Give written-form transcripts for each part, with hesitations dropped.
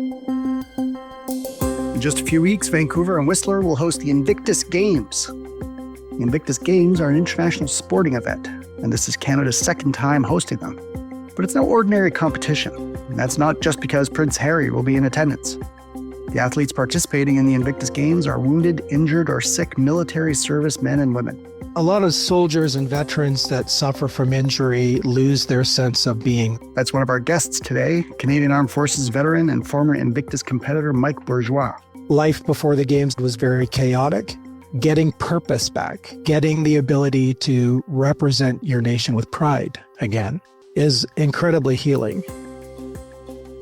In just a few weeks, Vancouver and Whistler will host the Invictus Games. The Invictus Games are an international sporting event, and this is Canada's second time hosting them. But it's no ordinary competition, and that's not just because Prince Harry will be in attendance. The athletes participating in the Invictus Games are wounded, injured, or sick military service men and women. A lot of soldiers and veterans that suffer from injury lose their sense of being. That's one of our guests today, Canadian Armed Forces veteran and former Invictus competitor Mike Bourgeois. Life before the Games was very chaotic. Getting purpose back, getting the ability to represent your nation with pride again is incredibly healing.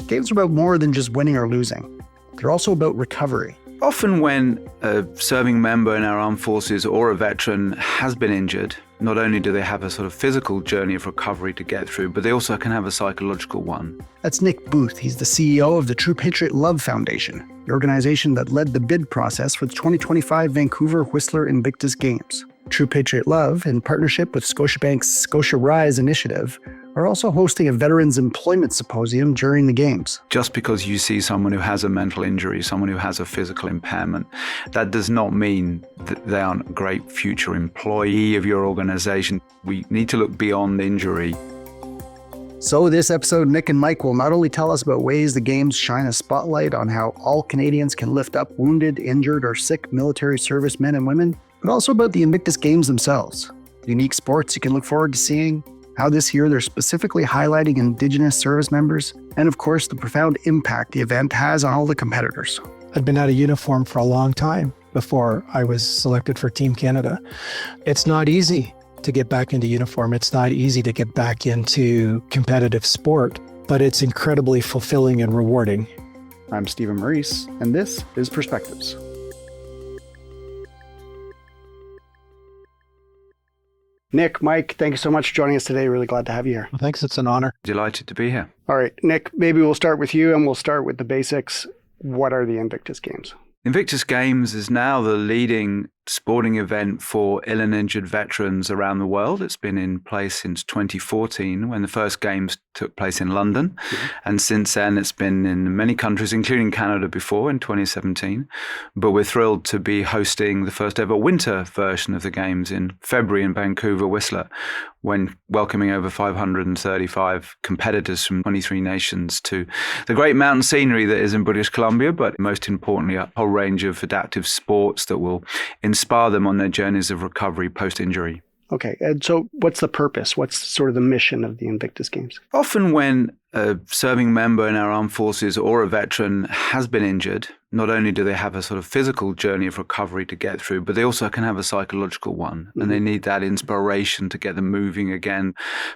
Games are about more than just winning or losing. They're also about recovery. Often when a serving member in our armed forces or a veteran has been injured, not only do they have a sort of physical journey of recovery to get through, but they also can have a psychological one. That's Nick Booth. He's the CEO of the True Patriot Love Foundation, the organization that led the bid process for the 2025 Vancouver Whistler Invictus Games. True Patriot Love, in partnership with Scotiabank's Scotia Rise initiative, are also hosting a Veterans Employment Symposium during the Games. Just because you see someone who has a mental injury, someone who has a physical impairment, that does not mean that they aren't a great future employee of your organization. We need to look beyond injury. So this episode, Nick and Mike will not only tell us about ways the Games shine a spotlight on how all Canadians can lift up wounded, injured, or sick military service men and women, but also about the Invictus Games themselves, the unique sports you can look forward to seeing, how this year they're specifically highlighting Indigenous service members, and of course the profound impact the event has on all the competitors. I'd been out of uniform for a long time before I was selected for Team Canada. It's not easy to get back into uniform. It's not easy to get back into competitive sport, but it's incredibly fulfilling and rewarding. I'm Stephen Maurice, and this is Perspectives. Nick, Mike, thank you so much for joining us today. Really glad to have you here. Well, thanks. It's an honor. Delighted to be here. All right, Nick, maybe we'll start with you and we'll start with the basics. What are the Invictus Games? Invictus Games is now the leading sporting event for ill and injured veterans around the world. It's been in place since 2014 when the first Games took place in London. Mm-hmm. And since then, it's been in many countries, including Canada before in 2017. But we're thrilled to be hosting the first ever winter version of the Games in February in Vancouver Whistler, when welcoming over 535 competitors from 23 nations to the great mountain scenery that is in British Columbia, but most importantly, a whole range of adaptive sports that will inspire them on their journeys of recovery post-injury. Okay, and so what's the purpose? What's sort of the mission of the Invictus Games? Often when a serving member in our armed forces or a veteran has been injured, not only do they have a sort of physical journey of recovery to get through, but they also can have a psychological one. Mm-hmm. And they need that inspiration to get them moving again.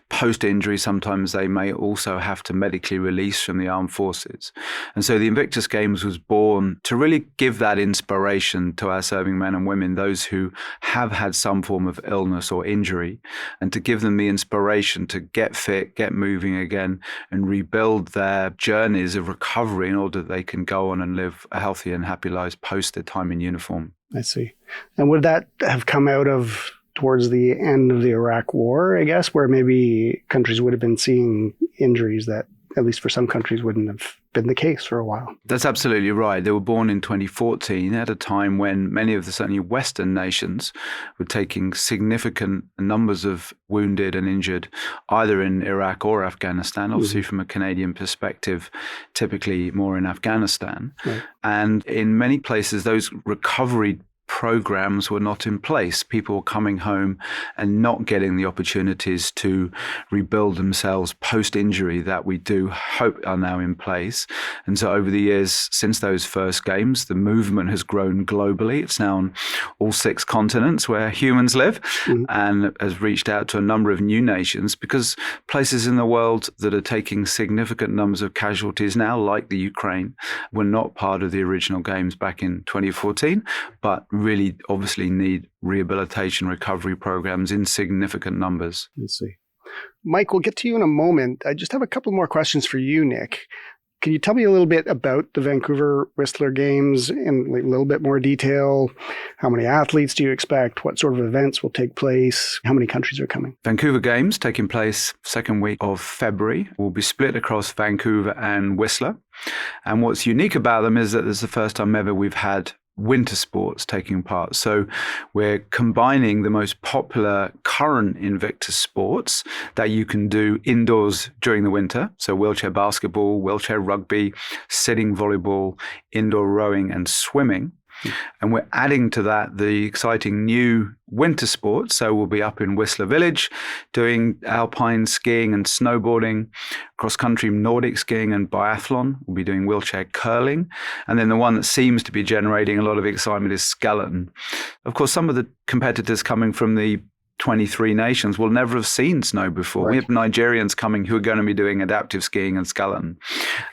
Post-injury, sometimes they may also have to medically release from the armed forces. And so the Invictus Games was born to really give that inspiration to our serving men and women, those who have had some form of illness or injury, and to give them the inspiration to get fit, get moving again, and rebuild their journeys of recovery in order that they can go on and live a healthy and happy lives post their time in uniform. I see. And would that have come out of towards the end of the Iraq War, I guess, where maybe countries would have been seeing injuries that, at least for some countries, wouldn't have been the case for a while? That's absolutely right. They were born in 2014 at a time when many of the certainly Western nations were taking significant numbers of wounded and injured, either in Iraq or Afghanistan. Obviously, from a Canadian perspective, typically more in Afghanistan. Right. And in many places, those recovery programs were not in place. People were coming home and not getting the opportunities to rebuild themselves post-injury that we do hope are now in place. And so over the years, since those first Games, the movement has grown globally. It's now on all 6 continents where humans live, and has reached out to a number of new nations, because places in the world that are taking significant numbers of casualties now, like the Ukraine, were not part of the original Games back in 2014, but really obviously need rehabilitation recovery programs in significant numbers. Let's see. Mike, we'll get to you in a moment. I just have a couple more questions for you, Nick. Can you tell me a little bit about the Vancouver Whistler Games in a little bit more detail? How many athletes do you expect? What sort of events will take place? How many countries are coming? Vancouver Games taking place second week of February will be split across Vancouver and Whistler. And what's unique about them is that this is the first time ever we've had winter sports taking part. So we're combining the most popular current Invictus sports that you can do indoors during the winter. So wheelchair basketball, wheelchair rugby, sitting volleyball, indoor rowing and swimming. And we're adding to that the exciting new winter sports. So we'll be up in Whistler Village doing alpine skiing and snowboarding, cross-country Nordic skiing and biathlon. We'll be doing wheelchair curling. And then the one that seems to be generating a lot of excitement is skeleton. Of course, some of the competitors coming from the 23 nations will never have seen snow before. Right. We have Nigerians coming who are going to be doing adaptive skiing and skeleton.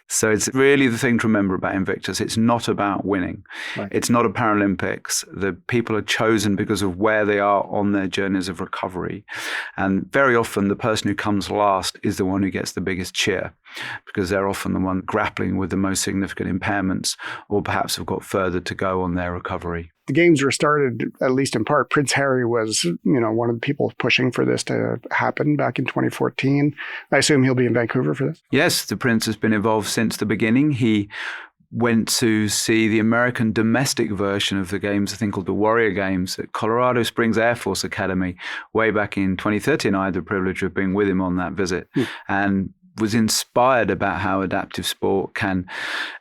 So it's really the thing to remember about Invictus. It's not about winning. Right. It's not a Paralympics. The people are chosen because of where they are on their journeys of recovery. And very often the person who comes last is the one who gets the biggest cheer, because they're often the one grappling with the most significant impairments or perhaps have got further to go on their recovery. The games were started, at least in part. Prince Harry was, one of the people pushing for this to happen back in 2014. I assume he'll be in Vancouver for this? Yes, the Prince has been involved since the beginning. He went to see the American domestic version of the games, a thing called the Warrior Games at Colorado Springs Air Force Academy way back in 2013. I had the privilege of being with him on that visit. And was inspired about how adaptive sport can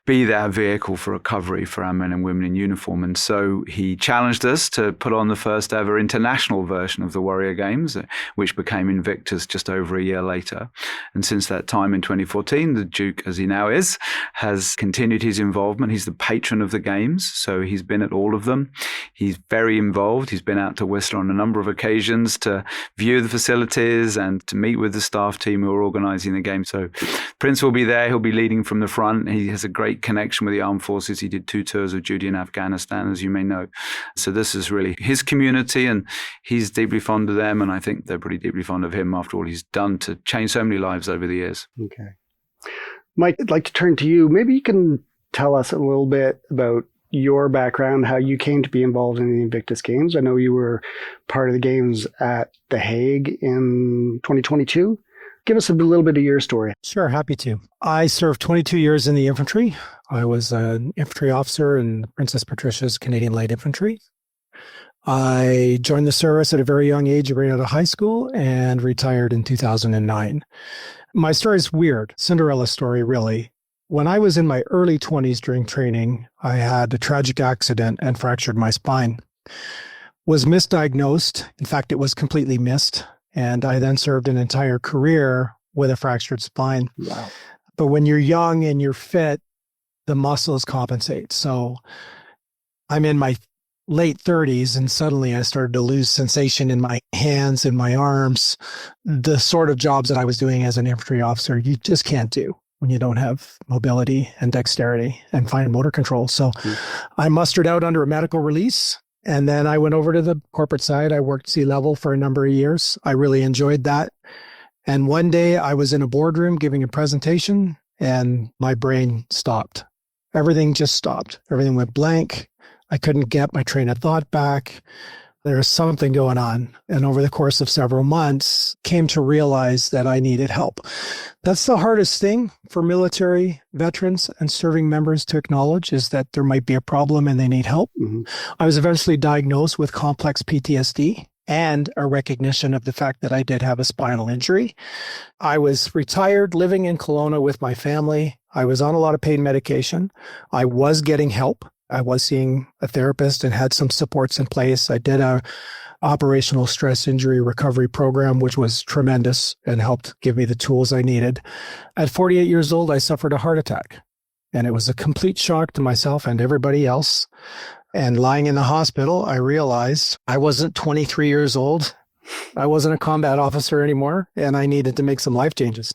be their vehicle for recovery for our men and women in uniform. And so he challenged us to put on the first ever international version of the Warrior Games, which became Invictus just over a year later. And since that time in 2014, the Duke, as he now is, has continued his involvement. He's the patron of the games, so he's been at all of them. He's very involved. He's been out to Whistler on a number of occasions to view the facilities and to meet with the staff team who are organising the game. So Prince will be there. He'll be leading from the front. He has a great connection with the armed forces. He did 2 tours of duty in Afghanistan, as you may know. So this is really his community, and he's deeply fond of them. And I think they're pretty deeply fond of him after all he's done to change so many lives over the years. Okay. Mike, I'd like to turn to you. Maybe you can tell us a little bit about your background, how you came to be involved in the Invictus Games. I know you were part of the games at The Hague in 2022. Give us a little bit of your story. Sure, happy to. I served 22 years in the infantry. I was an infantry officer in Princess Patricia's Canadian Light Infantry. I joined the service at a very young age, right out of high school, and retired in 2009. My story is weird, Cinderella story, really. When I was in my early 20s during training, I had a tragic accident and fractured my spine. Was misdiagnosed. In fact, it was completely missed. And I then served an entire career with a fractured spine. Wow. But when you're young and you're fit, the muscles compensate. So I'm in my late 30s and suddenly I started to lose sensation in my hands and my arms. The sort of jobs that I was doing as an infantry officer, you just can't do when you don't have mobility and dexterity and fine motor control. So I mustered out under a medical release. And then I went over to the corporate side. I worked C-level for a number of years. I really enjoyed that. And one day I was in a boardroom giving a presentation and my brain stopped. Everything just stopped. Everything went blank. I couldn't get my train of thought back. There was something going on. And over the course of several months, came to realize that I needed help. That's the hardest thing for military veterans and serving members to acknowledge, is that there might be a problem and they need help. Mm-hmm. I was eventually diagnosed with complex PTSD and a recognition of the fact that I did have a spinal injury. I was retired, living in Kelowna with my family. I was on a lot of pain medication. I was getting help. I was seeing a therapist and had some supports in place. I did a operational stress injury recovery program, which was tremendous and helped give me the tools I needed. At 48 years old, I suffered a heart attack, and it was a complete shock to myself and everybody else. And lying in the hospital, I realized I wasn't 23 years old. I wasn't a combat officer anymore, and I needed to make some life changes.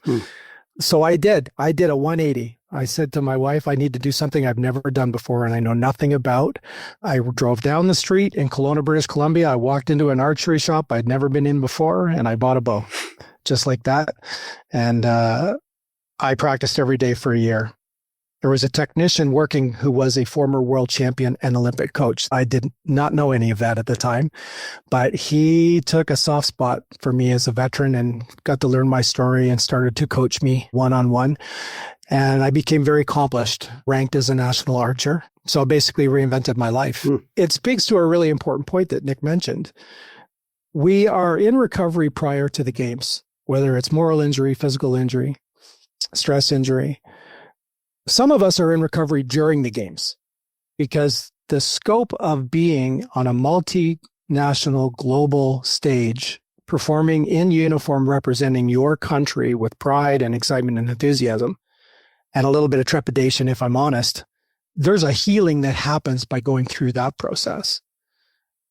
So I did. I did a 180. I said to my wife, I need to do something I've never done before and I know nothing about. I drove down the street in Kelowna, British Columbia. I walked into an archery shop I'd never been in before, and I bought a bow, just like that. And I practiced every day for a year. There was a technician working who was a former world champion and Olympic coach. I did not know any of that at the time, but he took a soft spot for me as a veteran and got to learn my story and started to coach me one-on-one. And I became very accomplished, ranked as a national archer. So I basically reinvented my life. It speaks to a really important point that Nick mentioned. We are in recovery prior to the games, whether it's moral injury, physical injury, stress injury. Some of us are in recovery during the games because the scope of being on a multinational global stage, performing in uniform, representing your country with pride and excitement and enthusiasm, and a little bit of trepidation, if I'm honest, there's a healing that happens by going through that process.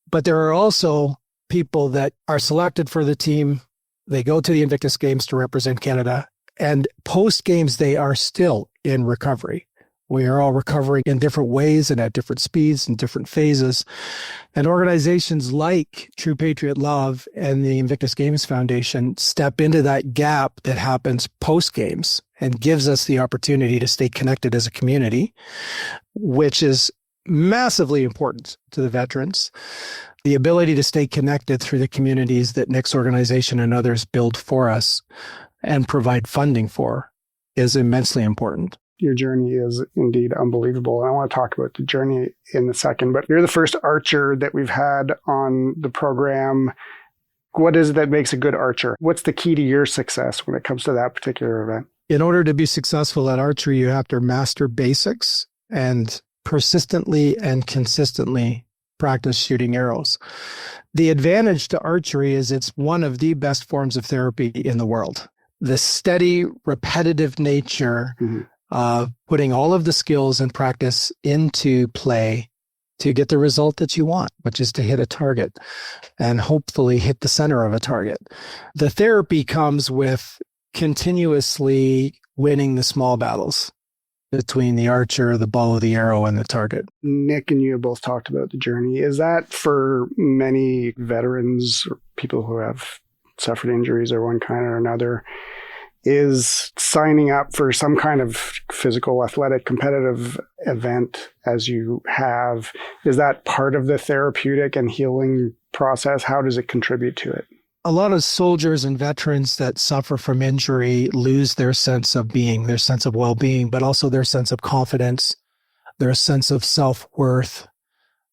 But there are also people that are selected for the team. They go to the Invictus Games to represent Canada. And post-games, they are still in recovery. We are all recovering in different ways and at different speeds and different phases. And organizations like True Patriot Love and the Invictus Games Foundation step into that gap that happens post-games and gives us the opportunity to stay connected as a community, which is massively important to the veterans. The ability to stay connected through the communities that Nick's organization and others build for us and provide funding for is immensely important. Your journey is indeed unbelievable. And I want to talk about the journey in a second, but you're the first archer that we've had on the program. What is it that makes a good archer? What's the key to your success when it comes to that particular event? In order to be successful at archery, you have to master basics and persistently and consistently practice shooting arrows. The advantage to archery is it's one of the best forms of therapy in the world. The steady, repetitive nature of putting all of the skills and practice into play to get the result that you want, which is to hit a target and hopefully hit the center of a target. The therapy comes with continuously winning the small battles between the archer, the bow, the arrow, and the target. Nick and you have both talked about the journey. Is that for many veterans or people who have suffered injuries of one kind or another, is signing up for some kind of physical, athletic, competitive event as you have, is that part of the therapeutic and healing process? How does it contribute to it? A lot of soldiers and veterans that suffer from injury lose their sense of being, their sense of well-being, but also their sense of confidence, their sense of self-worth.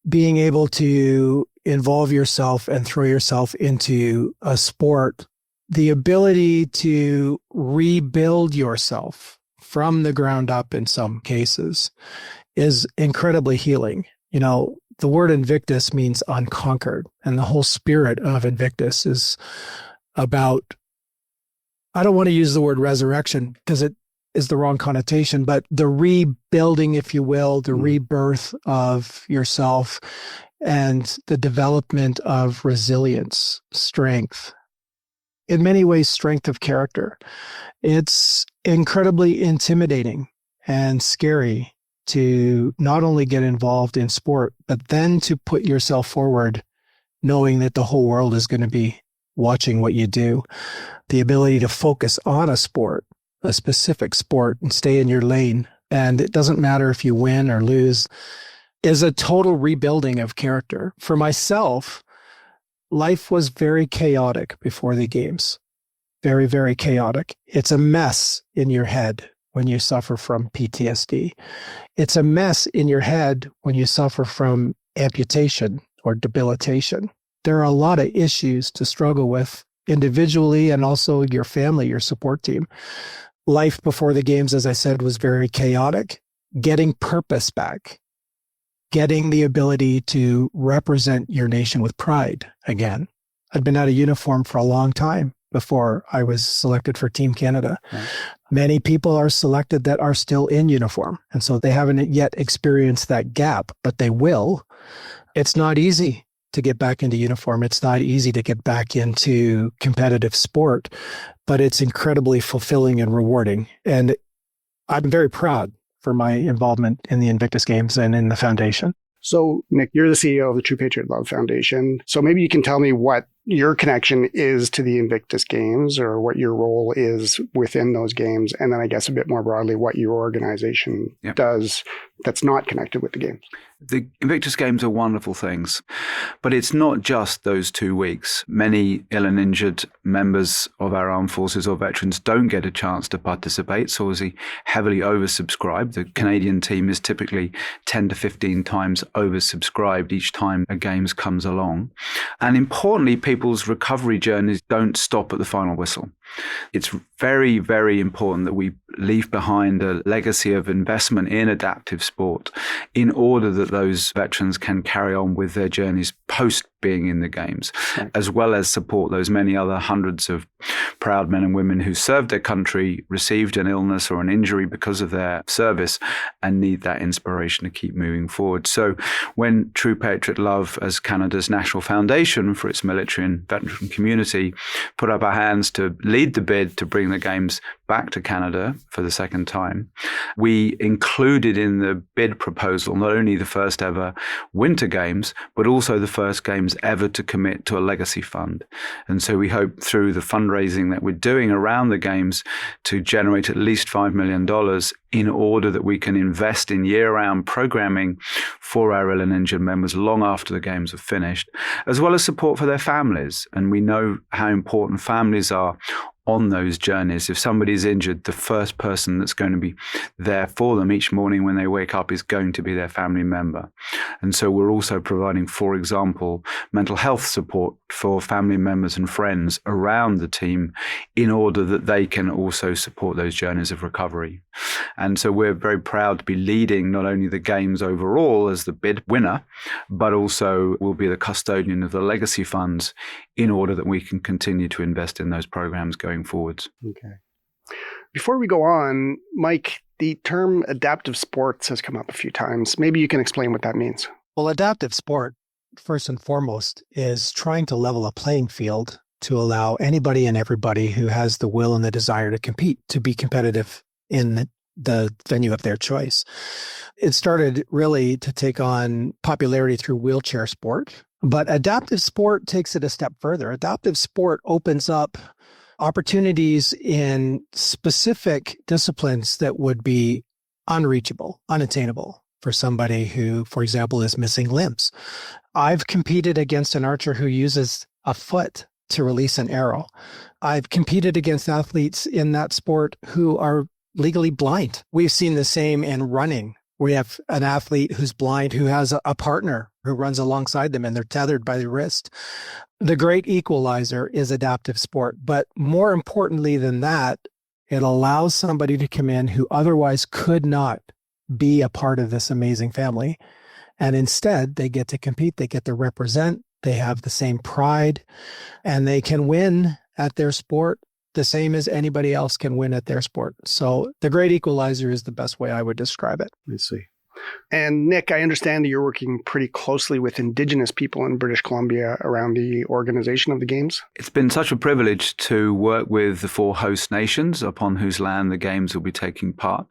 Being able to involve yourself and throw yourself into a sport, the ability to rebuild yourself from the ground up in some cases is incredibly healing. You know, the word Invictus means unconquered, and the whole spirit of Invictus is about, I don't want to use the word resurrection because it is the wrong connotation, but the rebuilding, if you will, the rebirth of yourself and the development of resilience, strength, in many ways, strength of character. It's incredibly intimidating and scary to not only get involved in sport, but then to put yourself forward, knowing that the whole world is going to be watching what you do. The ability to focus on a sport, a specific sport, and stay in your lane. And it doesn't matter if you win or lose, is a total rebuilding of character. For myself, life was very chaotic before the games. Very, very chaotic. It's a mess in your head when you suffer from PTSD. It's a mess in your head when you suffer from amputation or debilitation. There are a lot of issues to struggle with individually and also your family, your support team. Life before the games, as I said, was very chaotic. Getting purpose back, getting the ability to represent your nation with pride again. I'd been out of uniform for a long time before I was selected for Team Canada. Right. Many people are selected that are still in uniform, and so they haven't yet experienced that gap, but they will. It's not easy to get back into uniform. It's not easy to get back into competitive sport, but it's incredibly fulfilling and rewarding. And I'm very proud for my involvement in the Invictus Games and in the foundation. So, Nick, you're the CEO of the True Patriot Love Foundation. So maybe you can tell me what your connection is to the Invictus Games, or what your role is within those games, and then I guess a bit more broadly what your organization does that's not connected with the games. The Invictus Games are wonderful things, but it's not just those 2 weeks. Many ill and injured members of our armed forces or veterans don't get a chance to participate, so it's heavily oversubscribed. The Canadian team is typically 10 to 15 times oversubscribed each time a Games comes along. And importantly, people's recovery journeys don't stop at the final whistle. It's very, very important that we leave behind a legacy of investment in adaptive sport in order that those veterans can carry on with their journeys post being in the Games, as well as support those many other hundreds of proud men and women who served their country, received an illness or an injury because of their service, and need that inspiration to keep moving forward. So when True Patriot Love, as Canada's national foundation for its military and veteran community, put up our hands to lead the bid to bring the Games back to Canada for the second time, we included in the bid proposal not only the first ever Winter Games, but also the first Games ever to commit to a legacy fund. And so we hope through the fundraising that we're doing around the Games to generate at least $5 million in order that we can invest in year-round programming for our ill and injured members long after the Games are finished, as well as support for their families. And we know how important families are on those journeys. If somebody's injured, the first person that's going to be there for them each morning when they wake up is going to be their family member. And so we're also providing, for example, mental health support for family members and friends around the team in order that they can also support those journeys of recovery. And so we're very proud to be leading not only the Games overall as the bid winner, but also will be the custodian of the legacy funds in order that we can continue to invest in those programs going forwards. Okay. Before we go on, Mike, the term adaptive sports has come up a few times. Maybe you can explain what that means. Well, adaptive sport, first and foremost, is trying to level a playing field to allow anybody and everybody who has the will and the desire to compete to be competitive in the venue of their choice. It started really to take on popularity through wheelchair sport, but adaptive sport takes it a step further. Adaptive sport opens up opportunities in specific disciplines that would be unreachable, unattainable for somebody who, for example, is missing limbs. I've competed against an archer who uses a foot to release an arrow. I've competed against athletes in that sport who are legally blind. We've seen the same in running. We have an athlete who's blind who has a partner who runs alongside them and they're tethered by the wrist. The great equalizer is adaptive sport. But more importantly than that, it allows somebody to come in who otherwise could not be a part of this amazing family. And instead, they get to compete, they get to represent, they have the same pride, and they can win at their sport the same as anybody else can win at their sport. So the great equalizer is the best way I would describe it. I see. And Nick, I understand that you're working pretty closely with Indigenous people in British Columbia around the organization of the Games. It's been such a privilege to work with the 4 host nations upon whose land the Games will be taking part.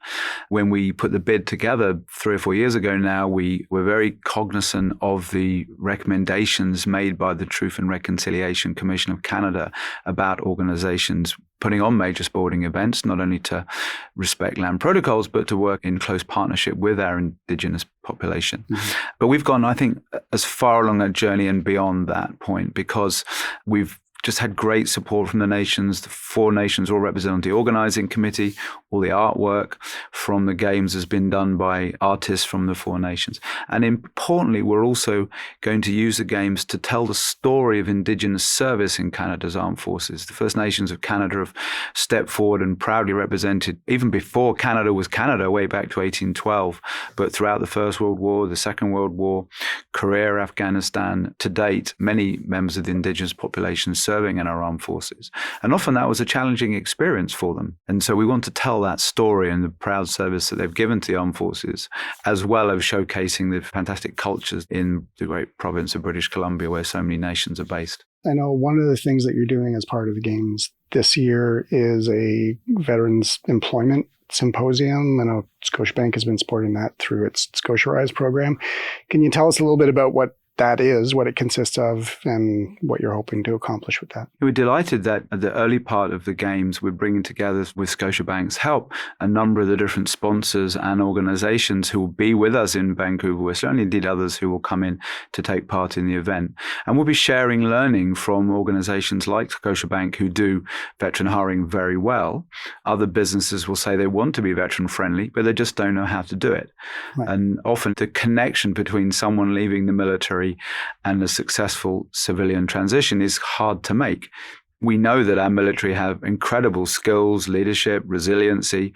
When we put the bid together 3 or 4 years ago now, we were very cognizant of the recommendations made by the Truth and Reconciliation Commission of Canada about organizations putting on major sporting events, not only to respect land protocols, but to work in close partnership with our Indigenous population. Mm-hmm. But we've gone, I think, as far along that journey and beyond that point, because we've just had great support from the nations. The 4 nations all represented on the organizing committee. All the artwork from the Games has been done by artists from the 4 nations. And importantly, we're also going to use the Games to tell the story of Indigenous service in Canada's armed forces. The First Nations of Canada have stepped forward and proudly represented, even before Canada was Canada, way back to 1812, but throughout the First World War, the Second World War, Korea, Afghanistan, to date, many members of the Indigenous population serving in our armed forces. And often that was a challenging experience for them. And so we want to tell that story and the proud service that they've given to the armed forces, as well as showcasing the fantastic cultures in the great province of British Columbia, where so many nations are based. I know one of the things that you're doing as part of the Games this year is a veterans employment symposium. I know Scotiabank has been supporting that through its Scotia Rise program. Can you tell us a little bit about what that is, what it consists of, and what you're hoping to accomplish with that. We're delighted that at the early part of the Games, we're bringing together, with Scotiabank's help, a number of the different sponsors and organizations who will be with us in Vancouver Whistler, and indeed others who will come in to take part in the event. And we'll be sharing learning from organizations like Scotiabank, who do veteran hiring very well. Other businesses will say they want to be veteran friendly, but they just don't know how to do it. Right. And often the connection between someone leaving the military and a successful civilian transition is hard to make. We know that our military have incredible skills, leadership, resiliency,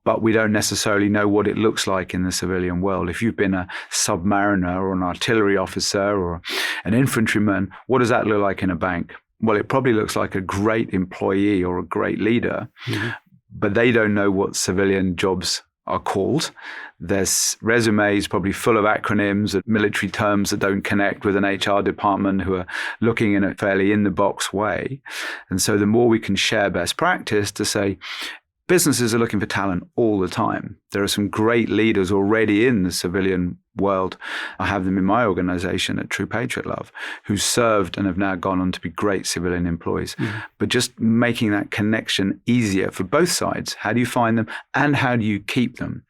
but we don't necessarily know what it looks like in the civilian world. If you've been a submariner or an artillery officer or an infantryman, what does that look like in a bank? Well, it probably looks like a great employee or a great leader, but they don't know what civilian jobs are called. Their resume is probably full of acronyms and military terms that don't connect with an HR department who are looking in a fairly in-the-box way. And so the more we can share best practice to say, businesses are looking for talent all the time. There are some great leaders already in the civilian world. I have them in my organization at True Patriot Love, who served and have now gone on to be great civilian employees. But just making that connection easier for both sides. How do you find them and how do you keep them?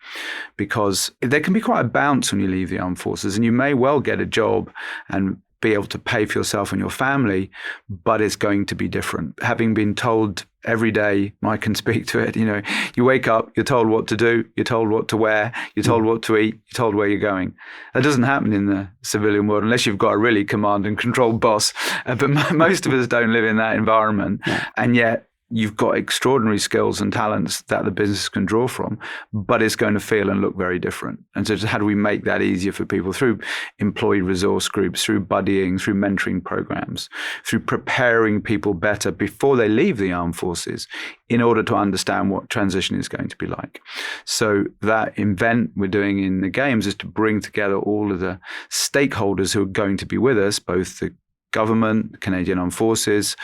Because there can be quite a bounce when you leave the armed forces, and you may well get a job and be able to pay for yourself and your family, but it's going to be different. Having been told every day, I can speak to it, you wake up, you're told what to do, you're told what to wear, you're told what to eat, you're told where you're going. That doesn't happen in the civilian world unless you've got a really command and control boss. But most of us don't live in that environment. And yet, you've got extraordinary skills and talents that the business can draw from, but it's going to feel and look very different. And so how do we make that easier for people through employee resource groups, through buddying, through mentoring programs, through preparing people better before they leave the armed forces in order to understand what transition is going to be like. So that event we're doing in the Games is to bring together all of the stakeholders who are going to be with us, both the government, Canadian Armed Forces,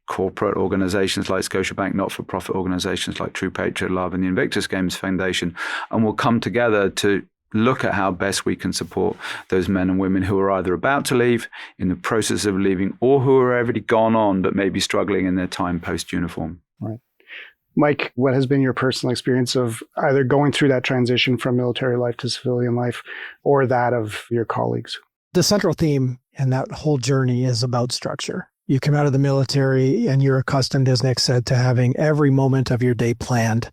corporate organizations like Scotiabank, not-for-profit organizations like True Patriot Love and the Invictus Games Foundation, and we'll come together to look at how best we can support those men and women who are either about to leave, in the process of leaving, or who are already gone on but may be struggling in their time post-uniform. Right. Mike, what has been your personal experience of either going through that transition from military life to civilian life or that of your colleagues? The central theme in that whole journey is about structure. You come out of the military and you're accustomed, as Nick said, to having every moment of your day planned.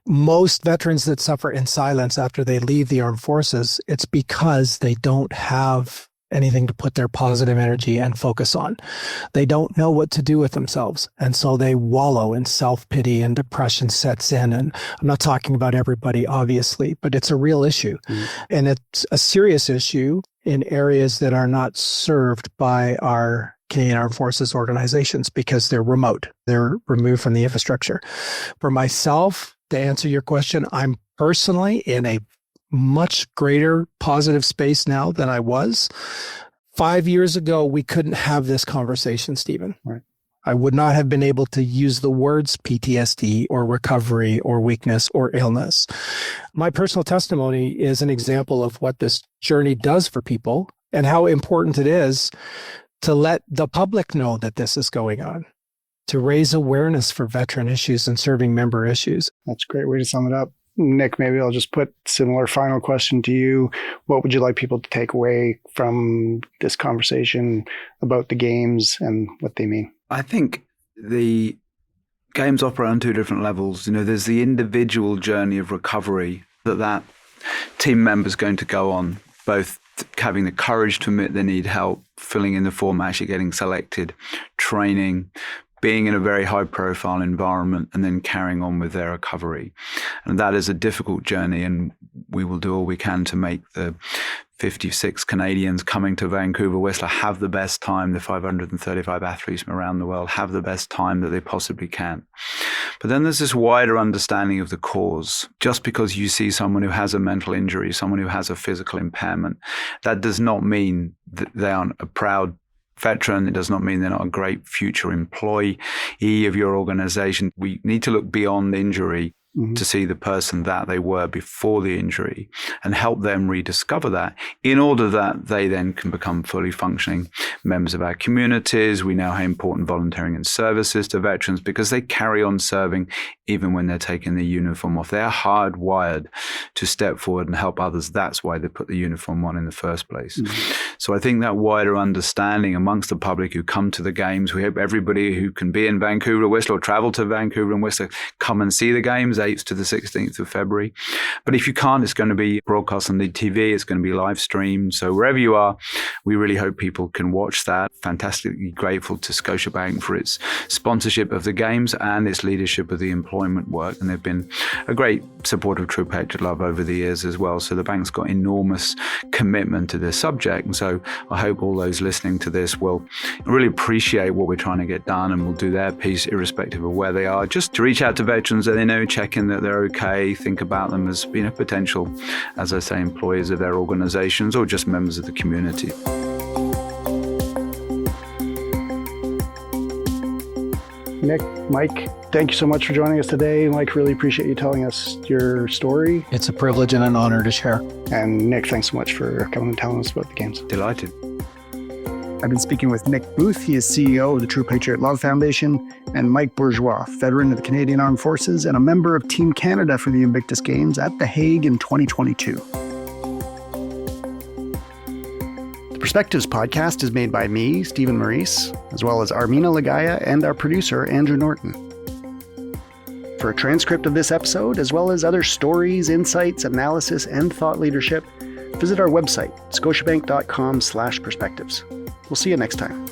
Most veterans that suffer in silence after they leave the armed forces, it's because they don't have anything to put their positive energy and focus on. They don't know what to do with themselves. And so they wallow in self-pity and depression sets in. And I'm not talking about everybody, obviously, but it's a real issue. And it's a serious issue in areas that are not served by our Canadian Armed Forces organizations because they're remote. They're removed from the infrastructure. For myself, to answer your question, I'm personally in a much greater positive space now than I was. 5 years ago, we couldn't have this conversation, Stephen. Right. I would not have been able to use the words PTSD or recovery or weakness or illness. My personal testimony is an example of what this journey does for people and how important it is to let the public know that this is going on, to raise awareness for veteran issues and serving member issues. That's a great way to sum it up. Nick, maybe I'll just put a similar final question to you. What would you like people to take away from this conversation about the Games and what they mean? I think the Games operate on two different levels. There's the individual journey of recovery that team member's going to go on, both having the courage to admit they need help, filling in the form, actually getting selected, training, being in a very high-profile environment, and then carrying on with their recovery. And that is a difficult journey, and we will do all we can to make the 56 Canadians coming to Vancouver Whistler have the best time. The 535 athletes from around the world have the best time that they possibly can. But then there's this wider understanding of the cause. Just because you see someone who has a mental injury, someone who has a physical impairment, that does not mean that they aren't a proud veteran. It does not mean they're not a great future employee of your organization. We need to look beyond injury to see the person that they were before the injury and help them rediscover that in order that they then can become fully functioning members of our communities. We know how important volunteering and service is to veterans because they carry on serving even when they're taking the uniform off. They're hardwired to step forward and help others. That's why they put the uniform on in the first place. So I think that wider understanding amongst the public who come to the games, we hope everybody who can be in Vancouver, Whistler, or travel to Vancouver and Whistler, come and see the games, 8th to the 16th of February. But if you can't, it's going to be broadcast on the TV. It's going to be live streamed. So wherever you are, we really hope people can watch that. Fantastically grateful to Scotiabank for its sponsorship of the games and its leadership of the employment work. And they've been a great supporter of True Patriot Love over the years as well. So the bank's got enormous commitment to this subject. And so I hope all those listening to this will really appreciate what we're trying to get done and will do their piece irrespective of where they are. Just to reach out to veterans that they know, check in that they're okay, think about them as potential, as I say, employees of their organizations or just members of the community. Nick, Mike, thank you so much for joining us today. Mike, really appreciate you telling us your story. It's a privilege and an honor to share. And Nick, thanks so much for coming and telling us about the games. Delighted. I've been speaking with Nick Booth. He is CEO of the True Patriot Love Foundation, and Mike Bourgeois, veteran of the Canadian Armed Forces and a member of Team Canada for the Invictus Games at The Hague in 2022. The Perspectives podcast is made by me, Stephen Maurice, as well as Armina Lagaya and our producer, Andrew Norton. For a transcript of this episode, as well as other stories, insights, analysis, and thought leadership, visit our website, scotiabank.com/perspectives. We'll see you next time.